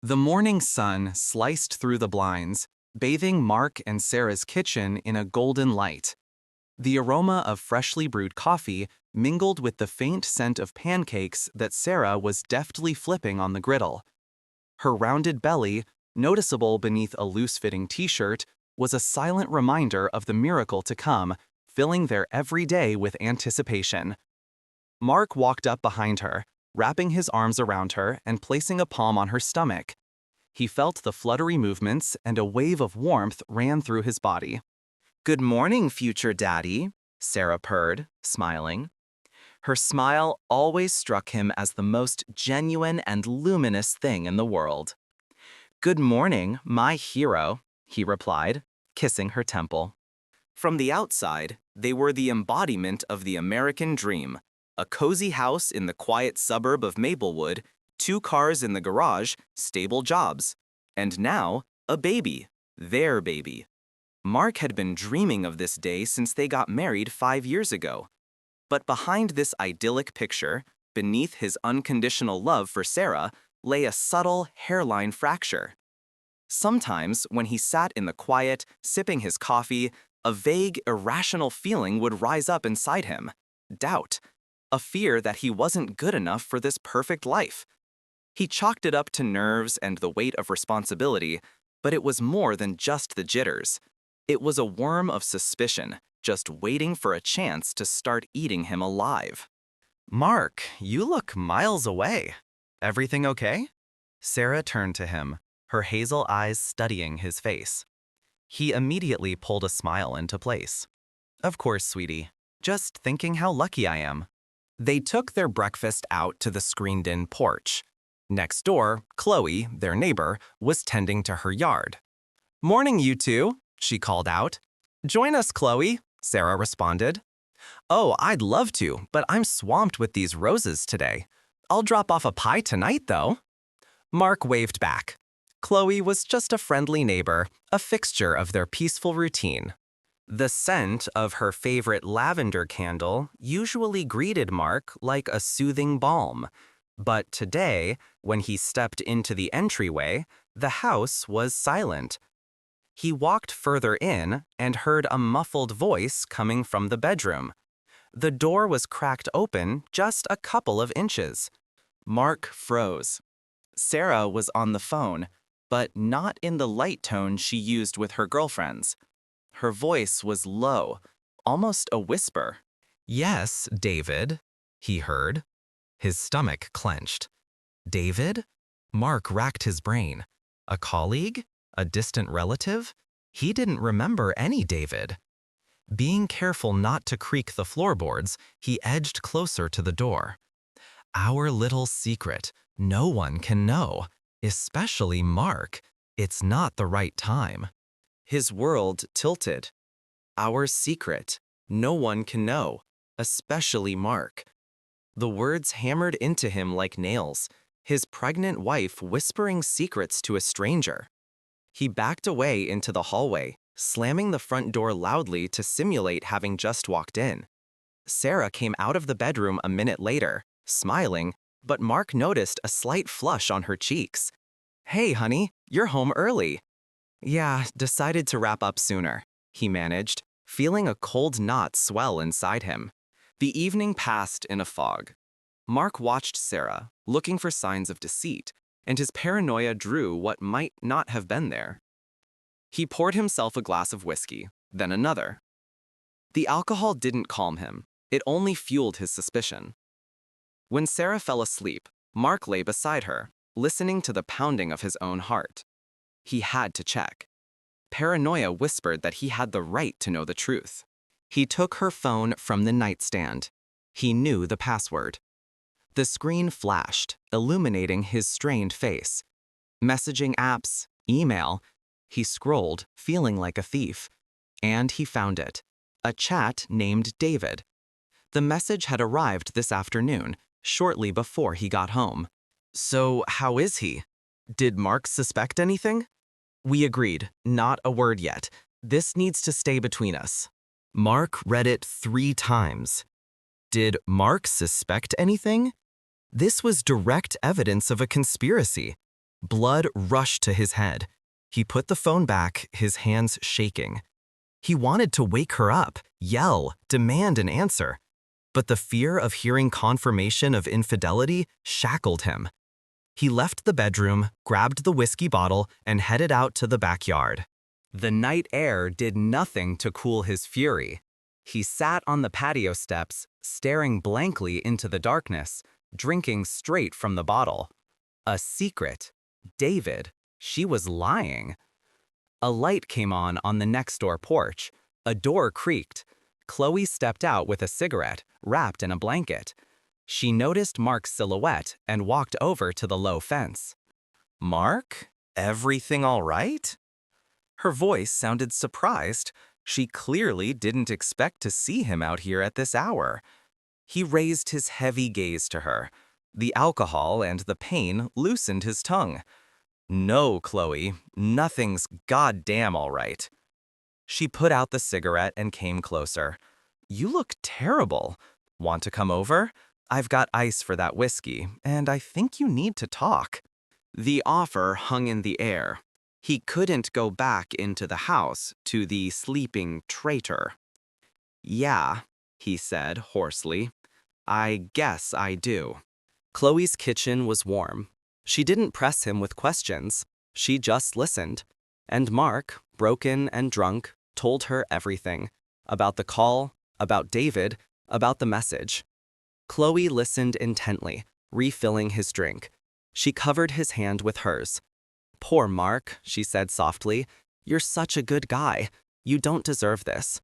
The morning sun sliced through the blinds, bathing Mark and Sarah's kitchen in a golden light. The aroma of freshly brewed coffee mingled with the faint scent of pancakes that Sarah was deftly flipping on the griddle. Her rounded belly, noticeable beneath a loose-fitting t-shirt, was a silent reminder of the miracle to come, filling their every day with anticipation. Mark walked up behind her, wrapping his arms around her and placing a palm on her stomach. He felt the fluttery movements and a wave of warmth ran through his body. "Good morning, future daddy," Sarah purred, smiling. Her smile always struck him as the most genuine and luminous thing in the world. "Good morning, my hero," he replied, kissing her temple. From the outside, they were the embodiment of the American dream. A cozy house in the quiet suburb of Maplewood, 2 cars in the garage, stable jobs. And now, a baby. Their baby. Mark had been dreaming of this day since they got married 5 years ago. But behind this idyllic picture, beneath his unconditional love for Sarah, lay a subtle hairline fracture. Sometimes, when he sat in the quiet, sipping his coffee, a vague, irrational feeling would rise up inside him. Doubt. A fear that he wasn't good enough for this perfect life. He chalked it up to nerves and the weight of responsibility, but it was more than just the jitters. It was a worm of suspicion, just waiting for a chance to start eating him alive. "Mark, you look miles away. Everything okay?" Sarah turned to him, her hazel eyes studying his face. He immediately pulled a smile into place. "Of course, sweetie. Just thinking how lucky I am." They took their breakfast out to the screened-in porch. Next door, Chloe, their neighbor, was tending to her yard. "Morning, you two," she called out. "Join us, Chloe," Sarah responded. "Oh, I'd love to, but I'm swamped with these roses today. I'll drop off a pie tonight, though." Mark waved back. Chloe was just a friendly neighbor, a fixture of their peaceful routine. The scent of her favorite lavender candle usually greeted Mark like a soothing balm. But today, when he stepped into the entryway, the house was silent. He walked further in and heard a muffled voice coming from the bedroom. The door was cracked open just a couple of inches. Mark froze. Sarah was on the phone, but not in the light tone she used with her girlfriends. Her voice was low, almost a whisper. "Yes, David," he heard. His stomach clenched. David? Mark racked his brain. A colleague? A distant relative? He didn't remember any David. Being careful not to creak the floorboards, he edged closer to the door. "Our little secret. No one can know. Especially Mark. It's not the right time." His world tilted. "Our secret. No one can know. Especially Mark." The words hammered into him like nails, his pregnant wife whispering secrets to a stranger. He backed away into the hallway, slamming the front door loudly to simulate having just walked in. Sarah came out of the bedroom a minute later, smiling, but Mark noticed a slight flush on her cheeks. "Hey, honey, you're home early." "Yeah, decided to wrap up sooner," he managed, feeling a cold knot swell inside him. The evening passed in a fog. Mark watched Sarah, looking for signs of deceit, and his paranoia drew what might not have been there. He poured himself a glass of whiskey, then another. The alcohol didn't calm him, it only fueled his suspicion. When Sarah fell asleep, Mark lay beside her, listening to the pounding of his own heart. He had to check. Paranoia whispered that he had the right to know the truth. He took her phone from the nightstand. He knew the password. The screen flashed, illuminating his strained face. Messaging apps, email. He scrolled, feeling like a thief. And he found it. A chat named David. The message had arrived this afternoon, shortly before he got home. "So, how is he? Did Mark suspect anything?" "We agreed, not a word yet. This needs to stay between us." Mark read it 3 times. Did Mark suspect anything? This was direct evidence of a conspiracy. Blood rushed to his head. He put the phone back, his hands shaking. He wanted to wake her up, yell, demand an answer. But the fear of hearing confirmation of infidelity shackled him. He left the bedroom, grabbed the whiskey bottle, and headed out to the backyard. The night air did nothing to cool his fury. He sat on the patio steps, staring blankly into the darkness, drinking straight from the bottle. A secret. David. She was lying. A light came on the next-door porch. A door creaked. Chloe stepped out with a cigarette, wrapped in a blanket. She noticed Mark's silhouette and walked over to the low fence. "Mark, everything all right?" Her voice sounded surprised. She clearly didn't expect to see him out here at this hour. He raised his heavy gaze to her. The alcohol and the pain loosened his tongue. "No, Chloe, nothing's goddamn all right." She put out the cigarette and came closer. "You look terrible. Want to come over? I've got ice for that whiskey, and I think you need to talk." The offer hung in the air. He couldn't go back into the house to the sleeping traitor. "Yeah," he said hoarsely. "I guess I do." Chloe's kitchen was warm. She didn't press him with questions. She just listened. And Mark, broken and drunk, told her everything. About the call, about David, about the message. Chloe listened intently, refilling his drink. She covered his hand with hers. "Poor Mark," she said softly. "You're such a good guy. You don't deserve this.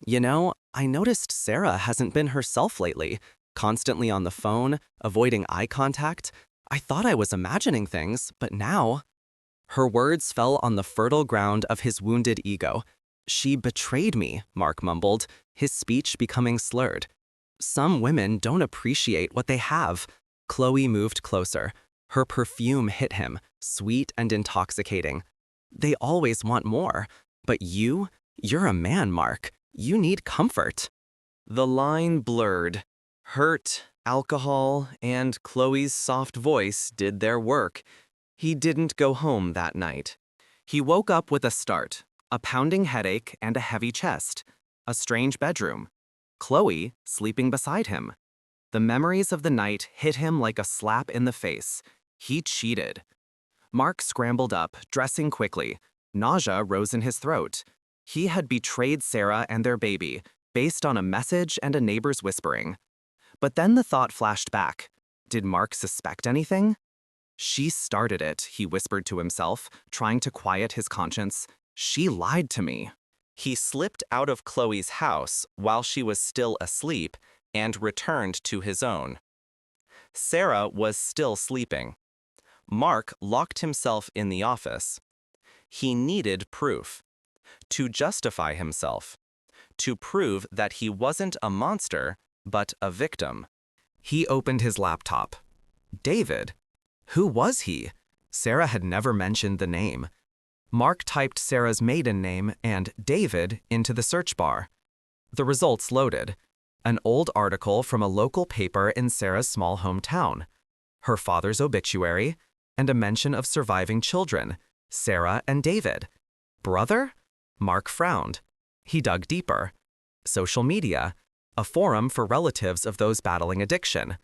You know, I noticed Sarah hasn't been herself lately, constantly on the phone, avoiding eye contact. I thought I was imagining things, but now—" Her words fell on the fertile ground of his wounded ego. "She betrayed me," Mark mumbled, his speech becoming slurred. "Some women don't appreciate what they have." Chloe moved closer. Her perfume hit him, sweet and intoxicating. "They always want more. But you're a man, Mark. You need comfort." The line blurred. Hurt, alcohol, and Chloe's soft voice did their work. He didn't go home that night. He woke up with a start, a pounding headache and a heavy chest, a strange bedroom. Chloe sleeping beside him. The memories of the night hit him like a slap in the face. He cheated. Mark scrambled up, dressing quickly. Nausea rose in his throat. He had betrayed Sarah and their baby, based on a message and a neighbor's whispering. But then the thought flashed back. Did Mark suspect anything? "She started it," he whispered to himself, trying to quiet his conscience. "She lied to me." He slipped out of Chloe's house while she was still asleep and returned to his own. Sarah was still sleeping. Mark locked himself in the office. He needed proof. To justify himself. To prove that he wasn't a monster, but a victim. He opened his laptop. David. Who was he? Sarah had never mentioned the name. Mark typed Sarah's maiden name and David into the search bar. The results loaded. An old article from a local paper in Sarah's small hometown. Her father's obituary, and a mention of surviving children, Sarah and David. Brother? Mark frowned. He dug deeper. Social media, a forum for relatives of those battling addiction.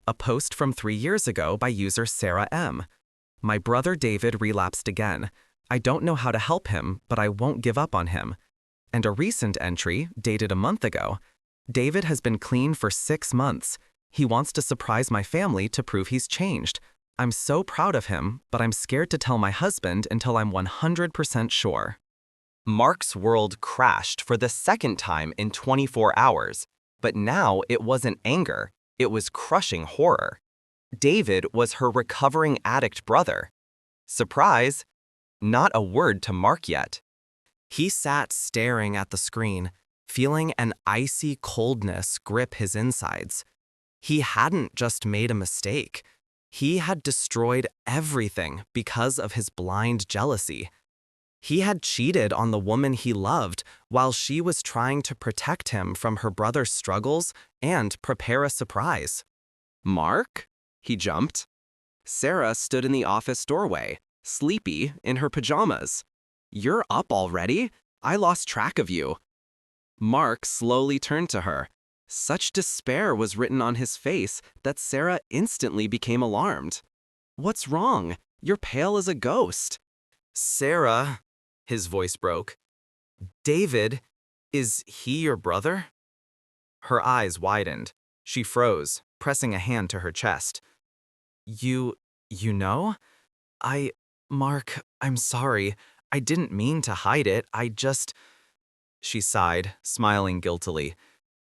A post from 3 years ago by user Sarah M. My brother David relapsed again. I don't know how to help him, but I won't give up on him. And a recent entry, dated a month ago. David has been clean for 6 months. He wants to surprise my family to prove he's changed. I'm so proud of him, but I'm scared to tell my husband until I'm 100% sure. Mark's world crashed for the second time in 24 hours, but now it wasn't anger, it was crushing horror. David was her recovering addict brother. Surprise! Not a word to Mark yet. He sat staring at the screen, feeling an icy coldness grip his insides. He hadn't just made a mistake. He had destroyed everything because of his blind jealousy. He had cheated on the woman he loved while she was trying to protect him from her brother's struggles and prepare a surprise. Mark? He jumped. Sarah stood in the office doorway, sleepy, in her pajamas. "You're up already? I lost track of you." Mark slowly turned to her. Such despair was written on his face that Sarah instantly became alarmed. "What's wrong? You're pale as a ghost." Sarah, his voice broke. David, is he your brother? Her eyes widened. She froze, pressing a hand to her chest. You know? Mark, I'm sorry. I didn't mean to hide it. She sighed, smiling guiltily.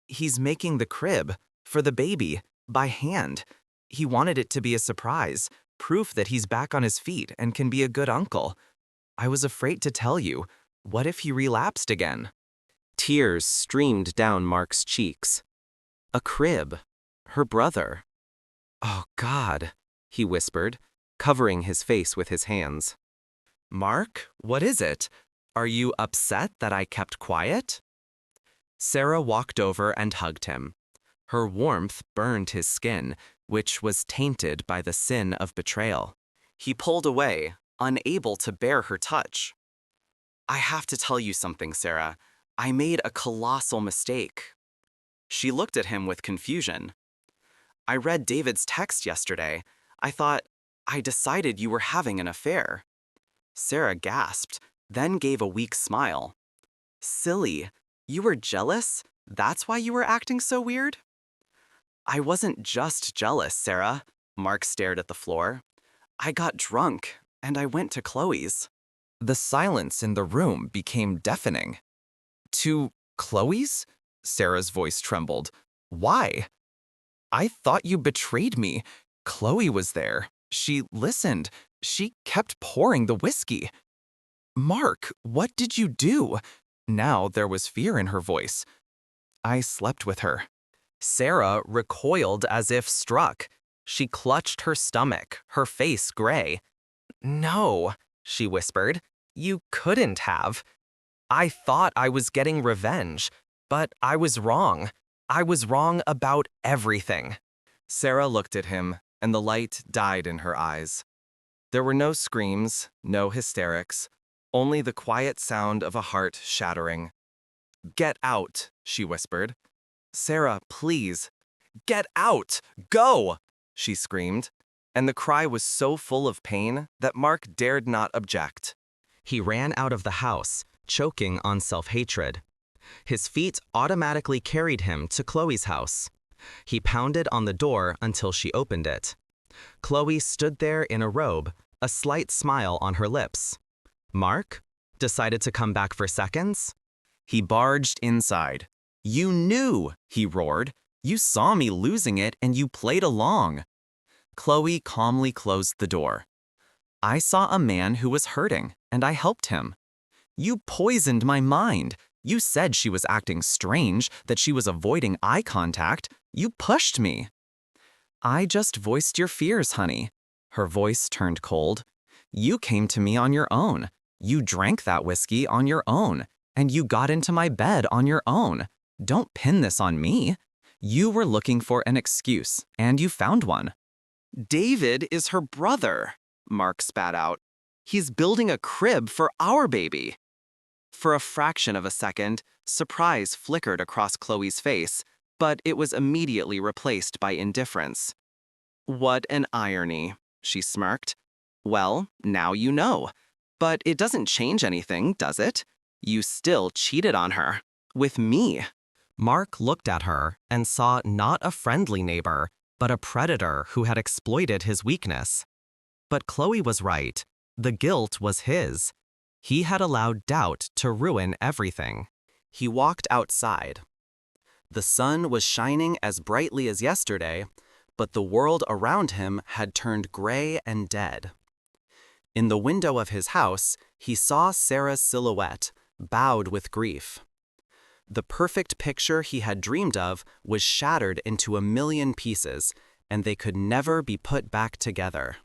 He's making the crib, for the baby, by hand. He wanted it to be a surprise, proof that he's back on his feet and can be a good uncle. I was afraid to tell you. What if he relapsed again? Tears streamed down Mark's cheeks. A crib. Her brother. "Oh, God," he whispered, covering his face with his hands. Mark, what is it? Are you upset that I kept quiet? Sarah walked over and hugged him. Her warmth burned his skin, which was tainted by the sin of betrayal. He pulled away, unable to bear her touch. I have to tell you something, Sarah. I made a colossal mistake. She looked at him with confusion. I read David's text yesterday. I decided you were having an affair. Sarah gasped, then gave a weak smile. Silly. You were jealous? That's why you were acting so weird? I wasn't just jealous, Sarah. Mark stared at the floor. I got drunk, and I went to Chloe's. The silence in the room became deafening. To Chloe's? Sarah's voice trembled. Why? I thought you betrayed me. Chloe was there. She listened. She kept pouring the whiskey. Mark, what did you do? Now there was fear in her voice. I slept with her. Sarah recoiled as if struck. She clutched her stomach, her face gray. No, she whispered. You couldn't have. I thought I was getting revenge, but I was wrong. I was wrong about everything. Sarah looked at him, and the light died in her eyes. There were no screams, no hysterics, only the quiet sound of a heart shattering. Get out, she whispered. Sarah, please. Get out! Go! She screamed, and the cry was so full of pain that Mark dared not object. He ran out of the house, choking on self-hatred. His feet automatically carried him to Chloe's house. He pounded on the door until she opened it. Chloe stood there in a robe, a slight smile on her lips. Mark decided to come back for seconds. He barged inside. You knew, he roared. You saw me losing it and you played along. Chloe calmly closed the door. I saw a man who was hurting, and I helped him. You poisoned my mind. You said she was acting strange, that she was avoiding eye contact. You pushed me. I just voiced your fears, honey. Her voice turned cold. You came to me on your own. You drank that whiskey on your own, and you got into my bed on your own. Don't pin this on me. You were looking for an excuse, and you found one. David is her brother, Mark spat out. He's building a crib for our baby. For a fraction of a second, surprise flickered across Chloe's face, but it was immediately replaced by indifference. What an irony, she smirked. Well, now you know. But it doesn't change anything, does it? You still cheated on her. With me. Mark looked at her and saw not a friendly neighbor, but a predator who had exploited his weakness. But Chloe was right. The guilt was his. He had allowed doubt to ruin everything. He walked outside. The sun was shining as brightly as yesterday, but the world around him had turned gray and dead. In the window of his house, he saw Sarah's silhouette, bowed with grief. The perfect picture he had dreamed of was shattered into a million pieces, and they could never be put back together.